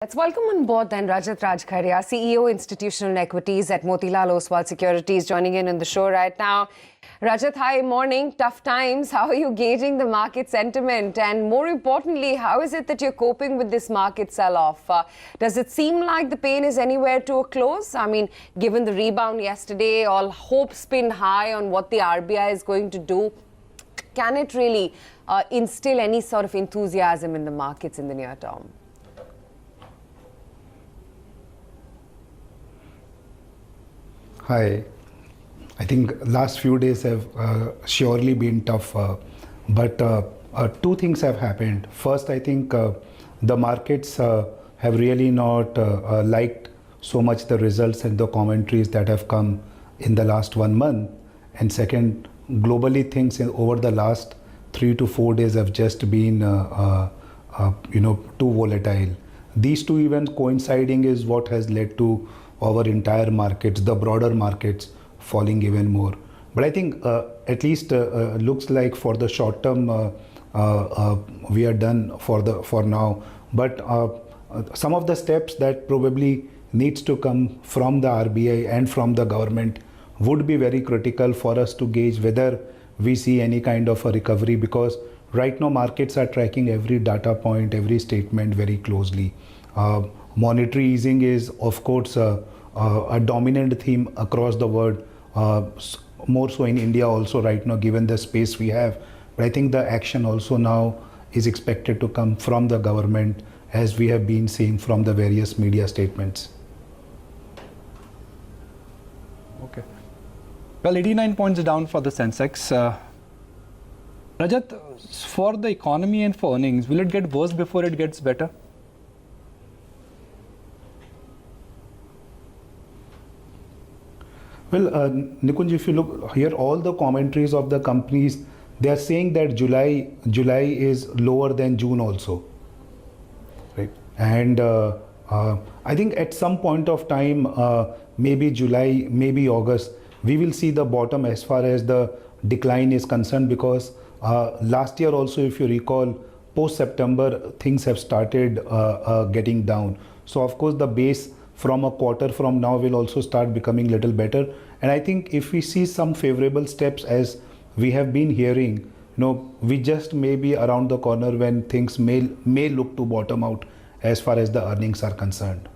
Let's welcome on board then Rajat Rajgarhia, CEO Institutional Equities at Motilal Oswal Securities, joining in the show right now. Rajat, hi, morning. Tough times. How are you gauging the market sentiment? And more importantly, how is it that you're coping with this market sell-off? Does it seem like the pain is anywhere to a close? I mean, given the rebound yesterday, all hopes pinned high on what the RBI is going to do, can it really instill any sort of enthusiasm in the markets in the near term? Hi. I think last few days have surely been tough, but two things have happened. First, I think the markets have really not liked so much the results and the commentaries that have come in the last 1 month. And second, globally things over the last 3 to 4 days have just been too volatile. These two events coinciding is what has led to our entire markets, the broader markets, falling even more. But I think at least looks like for the short term we are done for now. But some of the steps that probably needs to come from the RBI and from the government would be very critical for us to gauge whether we see any kind of a recovery, because right now markets are tracking every data point, every statement very closely. Monetary easing is, of course, a dominant theme across the world, more so in India also right now, given the space we have. But I think the action also now is expected to come from the government, as we have been seeing from the various media statements. Okay. Well, 89 points down for the Sensex. Rajat, for the economy and for earnings, will it get worse before it gets better? Well, Nikunj, if you look here, all the commentaries of the companies, they are saying that July is lower than June also, right? And I think at some point of time, maybe July, maybe August, we will see the bottom as far as the decline is concerned, because last year also, if you recall, post-September, things have started getting down. So of course the base from a quarter from now will also start becoming little better. And I think if we see some favorable steps, as we have been hearing, we just may be around the corner when things may look to bottom out as far as the earnings are concerned.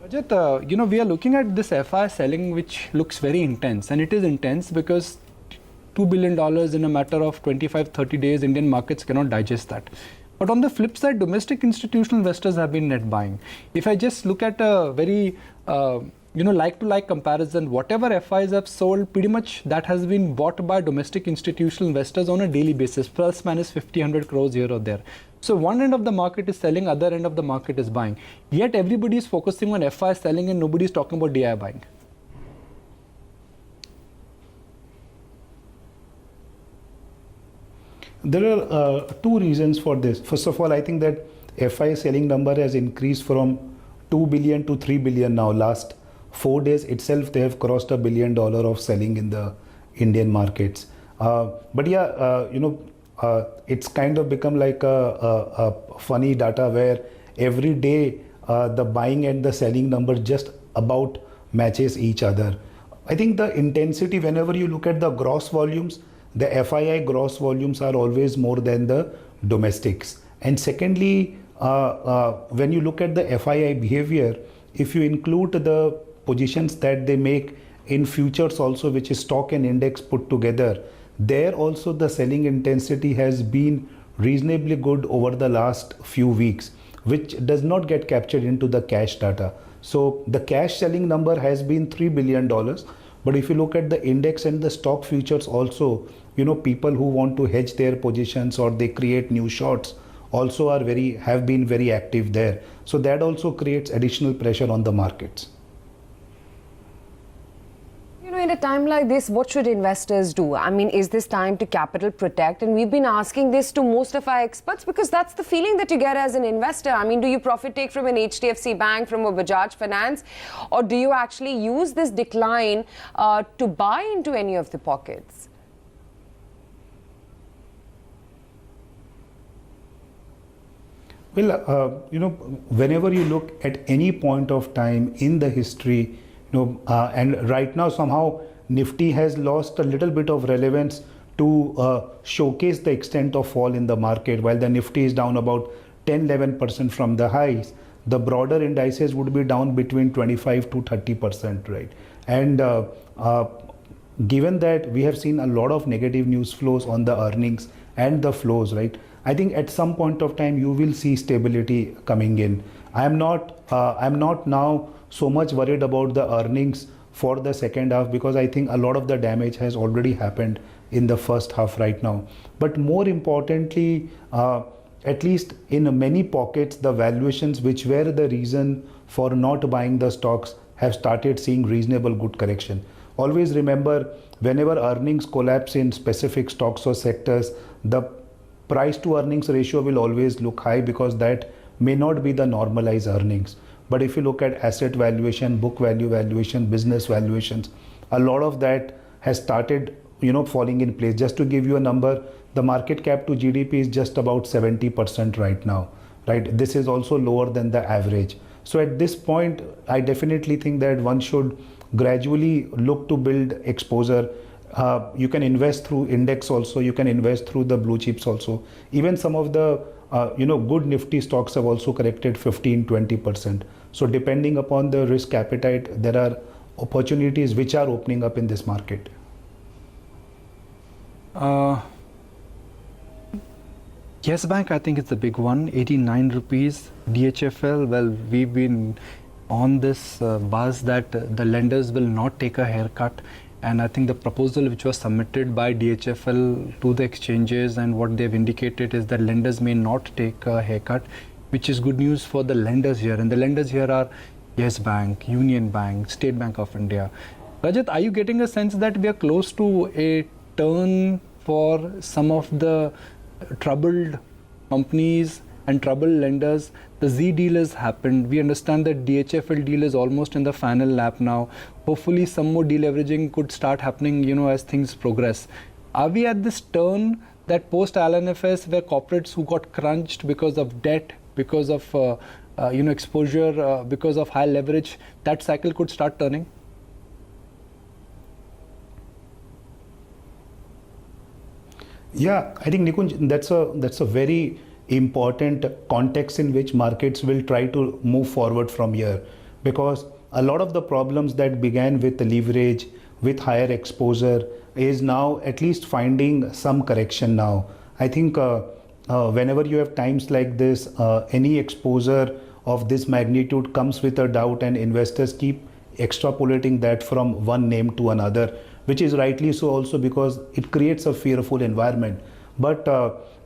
Rajat, we are looking at this FI selling, which looks very intense, and it is intense because $2 billion in a matter of 25-30 days, Indian markets cannot digest that. But on the flip side, domestic institutional investors have been net buying. If I just look at a very like-to-like comparison, whatever FIs have sold, pretty much that has been bought by domestic institutional investors on a daily basis, plus minus 50-100 crores here or there. So one end of the market is selling, other end of the market is buying. Yet everybody is focusing on FI selling and nobody is talking about DI buying. There are two reasons for this. First of all, I think that FI selling number has increased from 2 billion to 3 billion now. Last 4 days itself, they have crossed $1 billion of selling in the Indian markets. But yeah, it's kind of become like a funny data where every day the buying and the selling number just about matches each other. I think the intensity, whenever you look at the gross volumes, the FII gross volumes are always more than the domestics. And secondly, when you look at the FII behavior, if you include the positions that they make in futures also, which is stock and index put together, there also the selling intensity has been reasonably good over the last few weeks, which does not get captured into the cash data. So the cash selling number has been $3 billion. But if you look at the index and the stock futures also, people who want to hedge their positions or they create new shorts also have been very active there. So that also creates additional pressure on the markets. In a time like this, what should investors do? I mean, is this time to capital protect? And we've been asking this to most of our experts because that's the feeling that you get as an investor. I mean, do you profit take from an HDFC Bank, from a Bajaj Finance, or do you actually use this decline to buy into any of the pockets? Well, whenever you look at any point of time in the history, and right now somehow Nifty has lost a little bit of relevance to showcase the extent of fall in the market. While the Nifty is down about 10-11% from the highs, the broader indices would be down between 25 to 30%, right? And given that we have seen a lot of negative news flows on the earnings and the flows, right? I think at some point of time you will see stability coming in. I'm not now so much worried about the earnings for the second half, because I think a lot of the damage has already happened in the first half right now. But more importantly, at least in many pockets, the valuations which were the reason for not buying the stocks have started seeing reasonable good correction. Always remember, whenever earnings collapse in specific stocks or sectors, the price to earnings ratio will always look high, because that may not be the normalized earnings. But if you look at asset valuation, book value valuation, business valuations, a lot of that has started falling in place. Just to give you a number, the market cap to GDP is just about 70% right now, right? This is also lower than the average. So at this point, I definitely think that one should gradually look to build exposure. You can invest through index also, you can invest through the blue chips also. Even some of the good Nifty stocks have also corrected 15-20%. So depending upon the risk appetite, there are opportunities which are opening up in this market. Yes Bank, I think it's a big one, 89 rupees. DHFL, well, we've been on this buzz that the lenders will not take a haircut. And I think the proposal which was submitted by DHFL to the exchanges, and what they've indicated is that lenders may not take a haircut, which is good news for the lenders here. And the lenders here are Yes Bank, Union Bank, State Bank of India. Rajat, are you getting a sense that we are close to a turn for some of the troubled companies and troubled lenders? The Z deal has happened. We understand that DHFL deal is almost in the final lap now. Hopefully some more deleveraging could start happening, as things progress. Are we at this turn that post LNFS, where corporates who got crunched because of debt, because of exposure, because of high leverage, that cycle could start turning? Yeah, I think Nikunj, that's a very important context in which markets will try to move forward from here, because a lot of the problems that began with the leverage, with higher exposure, is now at least finding some correction now. I think whenever you have times like this, any exposure of this magnitude comes with a doubt, and investors keep extrapolating that from one name to another, which is rightly so also, because it creates a fearful environment. But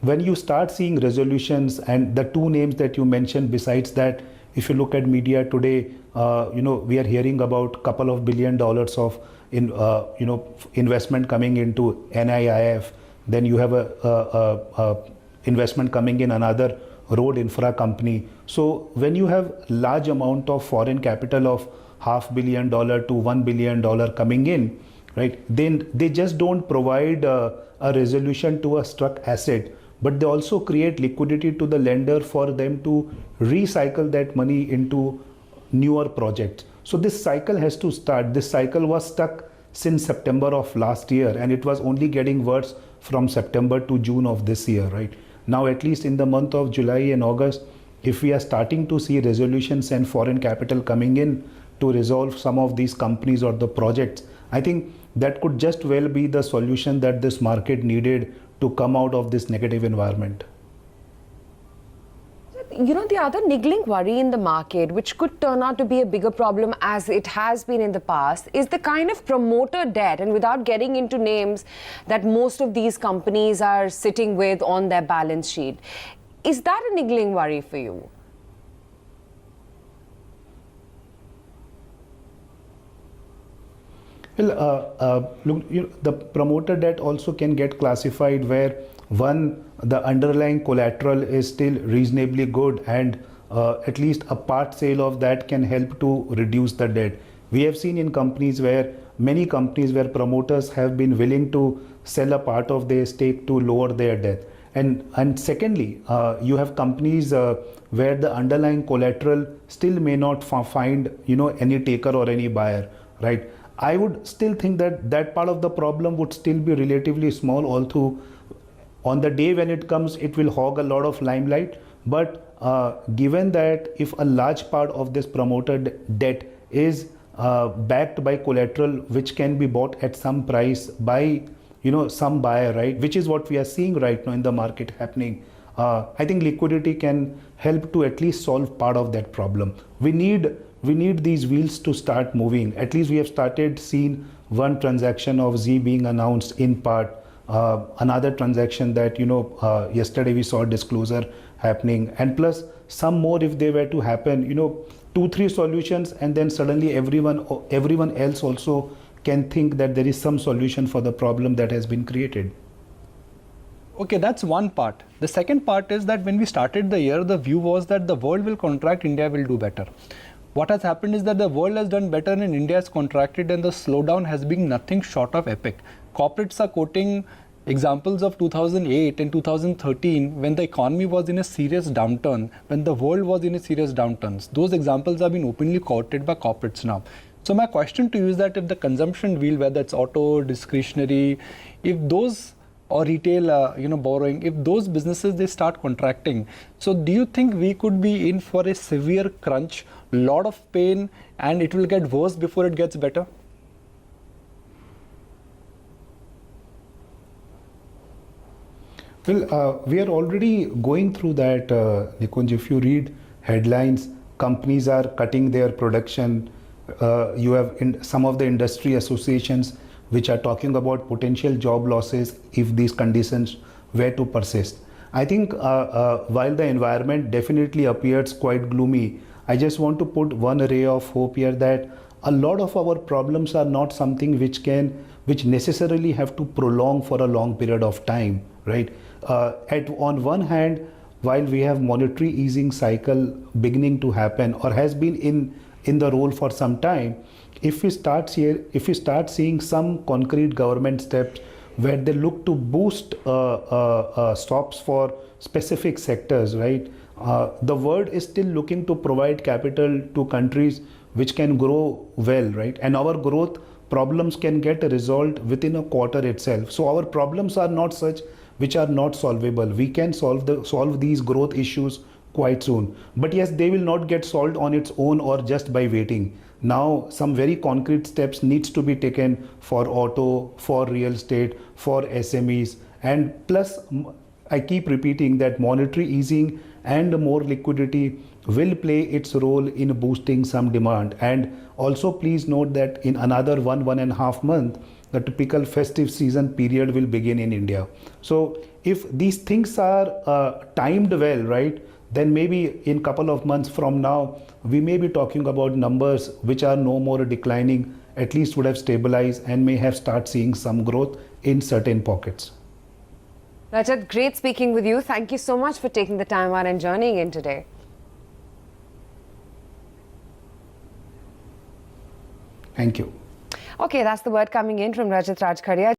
when you start seeing resolutions, and the two names that you mentioned, besides that, if you look at media today, we are hearing about a couple of $1 billion of investment coming into NIIF. Then you have a investment coming in another road infra company. So when you have large amount of foreign capital of $500 million to $1 billion coming in, right, then they just don't provide a resolution to a struck asset, but they also create liquidity to the lender for them to recycle that money into newer projects. So this cycle has to start. This cycle was stuck since September of last year, and it was only getting worse from September to June of this year, right? Now, at least in the month of July and August, if we are starting to see resolutions and foreign capital coming in to resolve some of these companies or the projects, I think that could just well be the solution that this market needed to come out of this negative environment. The other niggling worry in the market, which could turn out to be a bigger problem as it has been in the past, is the kind of promoter debt, and without getting into names, that most of these companies are sitting with on their balance sheet. Is that a niggling worry for you? Well, look, the promoter debt also can get classified where, one, the underlying collateral is still reasonably good, and at least a part sale of that can help to reduce the debt. We have seen in many companies where promoters have been willing to sell a part of their stake to lower their debt. And secondly, you have companies where the underlying collateral still may not find any taker or any buyer, right? I would still think that that part of the problem would still be relatively small, although on the day when it comes, it will hog a lot of limelight. But given that if a large part of this promoter debt is backed by collateral which can be bought at some price by some buyer, right, which is what we are seeing right now in the market happening, I think liquidity can help to at least solve part of that problem. We need these wheels to start moving. At least we have started seeing one transaction of Z being announced in part. Another transaction that yesterday we saw disclosure happening, and plus some more if they were to happen, 2-3 solutions, and then suddenly everyone else also can think that there is some solution for the problem that has been created. Okay, that's one part. The second part is that when we started the year, the view was that the world will contract, India will do better. What has happened is that the world has done better and India has contracted, and the slowdown has been nothing short of epic. Corporates are quoting examples of 2008 and 2013 when the economy was in a serious downturn, when the world was in a serious downturn. Those examples have been openly quoted by corporates now. So my question to you is that if the consumption wheel, whether it's auto, discretionary, if those or retail, borrowing, if those businesses, they start contracting, so do you think we could be in for a severe crunch, lot of pain, and it will get worse before it gets better? Well, we are already going through that, Nikunj. If you read headlines, companies are cutting their production. You have some of the industry associations which are talking about potential job losses if these conditions were to persist. I think while the environment definitely appears quite gloomy, I just want to put one ray of hope here that a lot of our problems are not something which necessarily have to prolong for a long period of time, right? On one hand, while we have monetary easing cycle beginning to happen or has been in the role for some time, if we start seeing some concrete government steps where they look to boost stops for specific sectors, right? The world is still looking to provide capital to countries which can grow well, right? And our growth problems can get resolved within a quarter itself. So our problems are not such which are not solvable. We can solve these growth issues quite soon. But yes, they will not get solved on its own or just by waiting. Now, some very concrete steps needs to be taken for auto, for real estate, for SMEs, and plus I keep repeating that monetary easing and more liquidity will play its role in boosting some demand. And also please note that in another 1.5 months, the typical festive season period will begin in India. So if these things are timed well, right, then maybe in couple of months from now, we may be talking about numbers which are no more declining, at least would have stabilized and may have start seeing some growth in certain pockets. Rajat, great speaking with you. Thank you so much for taking the time out and joining in today. Thank you. Okay, that's the word coming in from Rajat Rajgarhia.